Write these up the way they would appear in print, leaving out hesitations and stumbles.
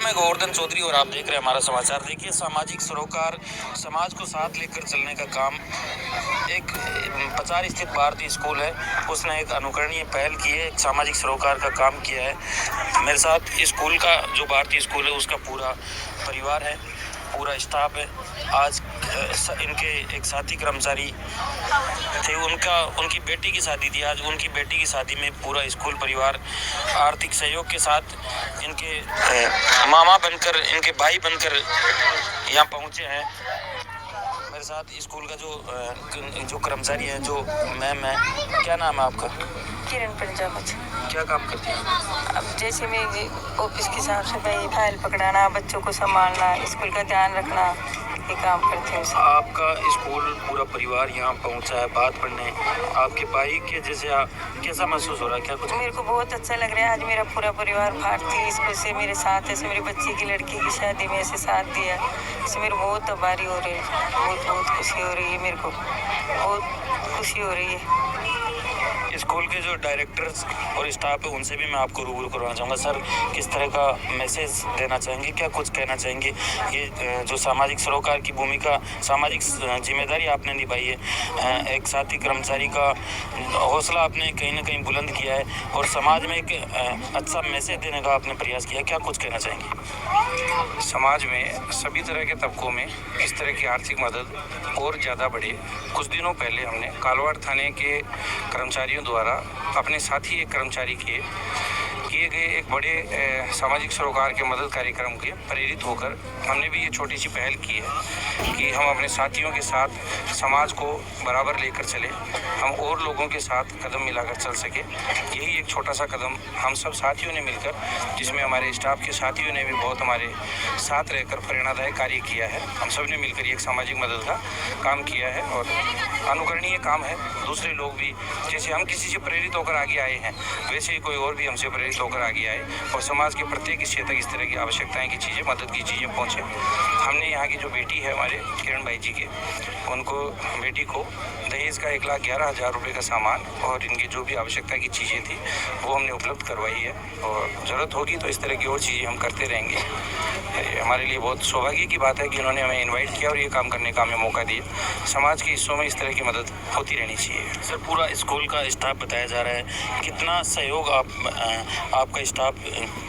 मैं गोवर्धन चौधरी और आप देख रहे हैं हमारा समाचार। देखिए, सामाजिक सरोकार समाज को साथ लेकर चलने का काम एक पचार स्थित भारतीय स्कूल है, उसने एक अनुकरणीय पहल की है, एक सामाजिक सरोकार का काम किया है। मेरे साथ स्कूल का जो भारतीय स्कूल है उसका पूरा परिवार है, पूरा स्टाफ है। आज इनके एक साथी कर्मचारी थे, उनकी बेटी की शादी थी। आज उनकी बेटी की शादी में पूरा स्कूल परिवार आर्थिक सहयोग के साथ इनके मामा बनकर, इनके भाई बनकर यहाँ पहुँचे हैं। मेरे साथ स्कूल का जो कर्मचारी है, जो मैम है, क्या नाम है आपका? किरण प्रजापति। क्या काम करती हैं? अब जैसे मैं ऑफिस की साफ सफाई, फाइल पकड़ाना, बच्चों को संभालना, स्कूल का ध्यान रखना, ये काम करते हैं। आपका स्कूल पूरा परिवार यहाँ पहुँचा है बात पढ़ने, आपके भाई के जैसे कैसा महसूस हो रहा है? क्या कुछ? मेरे को बहुत अच्छा लग रहा है। आज मेरा पूरा परिवार भारतीय स्कूल से मेरे साथ है। मेरे बच्चे की लड़की की शादी में ऐसे साथ दिया, इससे मेरे बहुत आभारी हो रही है। बहुत खुशी हो रही है, मेरे को बहुत खुशी हो रही है। स्कूल के जो डायरेक्टर्स और स्टाफ है उनसे भी मैं आपको रूबरू करवाना चाहूँगा। सर, किस तरह का मैसेज देना चाहेंगे, क्या कुछ कहना चाहेंगे? ये जो सामाजिक सरोकार की भूमिका, सामाजिक जिम्मेदारी आपने निभाई है, एक साथी कर्मचारी का हौसला आपने कहीं ना कहीं बुलंद किया है और समाज में एक अच्छा मैसेज देने का आपने प्रयास किया, क्या कुछ कहना चाहेंगे? समाज में सभी तरह के तबकों में इस तरह की आर्थिक मदद और ज़्यादा बढ़े। कुछ दिनों पहले हमने कालवाड़ थाने के कर्मचारियों द्वारा अपने साथी एक कर्मचारी किए गए एक बड़े सामाजिक सरोकार के मदद कार्यक्रम के प्रेरित होकर हमने भी ये छोटी सी पहल की है कि हम अपने साथियों के साथ समाज को बराबर लेकर चले, हम और लोगों के साथ कदम मिलाकर चल सके। यही एक छोटा सा कदम हम सब साथियों ने मिलकर, जिसमें हमारे स्टाफ के साथियों ने भी बहुत हमारे साथ रहकर प्रेरणादायक कार्य किया है। हम सब ने मिलकर एक सामाजिक मदद का काम किया है और अनुकरणीय काम है। दूसरे लोग भी जैसे हम किसी से प्रेरित होकर आगे आए हैं, वैसे ही कोई और भी हमसे प्रेरित होकर आगे आए और समाज के प्रत्येक हिस्से तक इस तरह की आवश्यकताएं की चीज़ें, मदद की चीज़ें पहुँचे। हमने यहाँ की जो बेटी है हमारे किरण भाई जी के, उनको बेटी को दहेज का 1,11,000 रुपये का सामान और इनकी जो भी आवश्यकता की चीज़ें थी वो हमने उपलब्ध करवाई है और ज़रूरत होगी तो इस तरह की और चीज़ें हम करते रहेंगे। हमारे लिए बहुत सौभाग्य की बात है कि उन्होंने हमें इनवाइट किया और ये काम करने का हमें मौका दिया। समाज के हिस्सों में इस तरह की मदद होती रहनी चाहिए। सर, पूरा स्कूल का स्टाफ बताया जा रहा है, कितना सहयोग आपका स्टाफ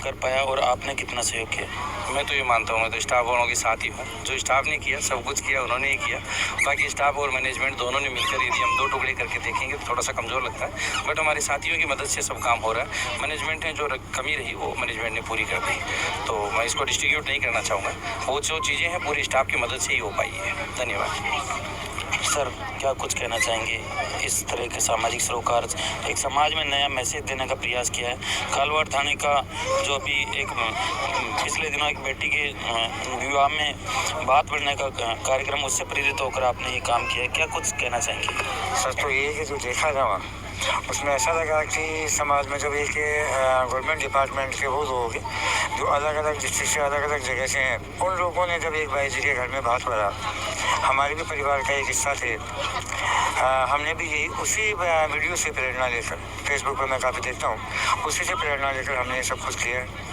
कर पाया और आपने कितना सहयोग किया? मैं तो ये मानता हूँ, मैं तो स्टाफ वालों के साथ ही हूँ। जो स्टाफ ने किया सब कुछ किया, उन्होंने ही किया। बाकी स्टाफ और मैनेजमेंट दोनों ने मिलकर यदि हम दो टुकड़े करके देखेंगे तो थोड़ा सा कमज़ोर लगता है, बट हमारे साथियों की मदद से सब काम हो रहा है। मैनेजमेंट ने जो कमी रही वो मैनेजमेंट ने पूरी कर दी, तो मैं इसको डिस्ट्रीब्यूट नहीं करना चाहूँगा। वो जो चीज़ें हैं पूरी स्टाफ की मदद से ही हो पाई है। धन्यवाद। सर, क्या कुछ कहना चाहेंगे? इस तरह के सामाजिक सरोकार एक समाज में नया मैसेज देने का प्रयास किया है। कालवाड़ थाने का जो अभी एक पिछले दिनों एक बेटी के विवाह में बात बढ़ने का कार्यक्रम, उससे प्रेरित होकर आपने ये काम किया है, क्या कुछ कहना चाहेंगे? सर, तो ये है जो देखा जावा उसमें ऐसा लगा कि समाज में जब एक गवर्नमेंट डिपार्टमेंट के वो लोग जो अलग अलग डिस्ट्रिक्ट से, अलग अलग जगह से हैं, उन लोगों ने जब एक भाई जी के घर में बात बढ़ा, हमारे भी परिवार का एक हिस्सा थे। हमने भी यही उसी वीडियो से प्रेरणा लेकर, फेसबुक पर मैं काफ़ी देखता हूँ, उसी से प्रेरणा लेकर हमने ये सब कुछ किया है।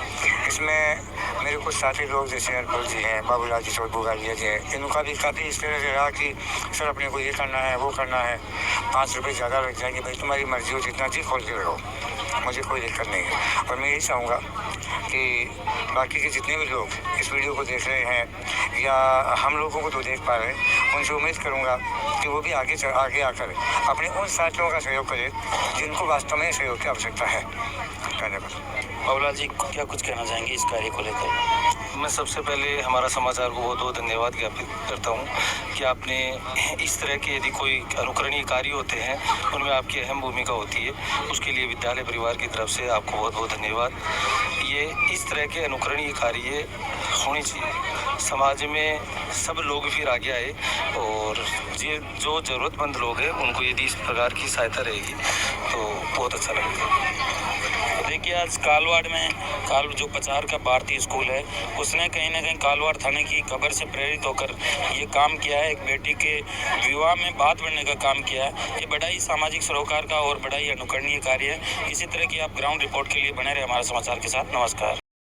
इसमें मेरे कुछ साथी लोग जैसे अरपल जी हैं, बाबूलाल जी, चौधरी गालिया जी हैं, इनका भी काफ़ी इस तरह से रहा कि सर अपने को ये करना है, वो करना है, 5 रुपये ज़्यादा लग जाएंगे, भाई तुम्हारी मर्जी हो, जितना जी खोल के रहो, मुझे कोई दिक्कत नहीं है। और मैं यही चाहूँगा कि बाकी के जितने भी लोग इस वीडियो को देख रहे हैं या हम लोगों को तो देख पा रहे हैं, उनसे उम्मीद करूँगा कि वो भी आगे आकर अपने उन साथियों का सहयोग करें जिनको वास्तव में सहयोग की आवश्यकता है। धन्यवाद। बाबूलाल जी, क्या कुछ कहना चाहेंगे इस कार्य को लेकर? मैं सबसे पहले हमारा समाचार को बहुत बहुत धन्यवाद ज्ञापित करता हूँ कि आपने इस तरह के यदि कोई अनुकरणीय कार्य होते हैं उनमें आपकी अहम भूमिका होती है, उसके लिए विद्यालय परिवार की तरफ से आपको बहुत बहुत धन्यवाद। ये इस तरह के अनुकरणीय कार्य होने चाहिए, समाज में सब लोग फिर आगे आए और ये जो ज़रूरतमंद लोग हैं उनको यदि इस प्रकार की सहायता रहेगी तो बहुत अच्छा लगेगा। देखिए, आज कालवाड़ में जो पचार का भारतीय स्कूल है, उसने कहीं ना कहीं कालवाड़ थाने की खबर से प्रेरित होकर ये काम किया है, एक बेटी के विवाह में बात बढ़ने का काम किया है। ये बड़ा ही सामाजिक सरोकार का और बड़ा ही अनुकरणीय कार्य है। इसी तरह की आप ग्राउंड रिपोर्ट के लिए बने रहे हमारे समाचार के साथ। नमस्कार।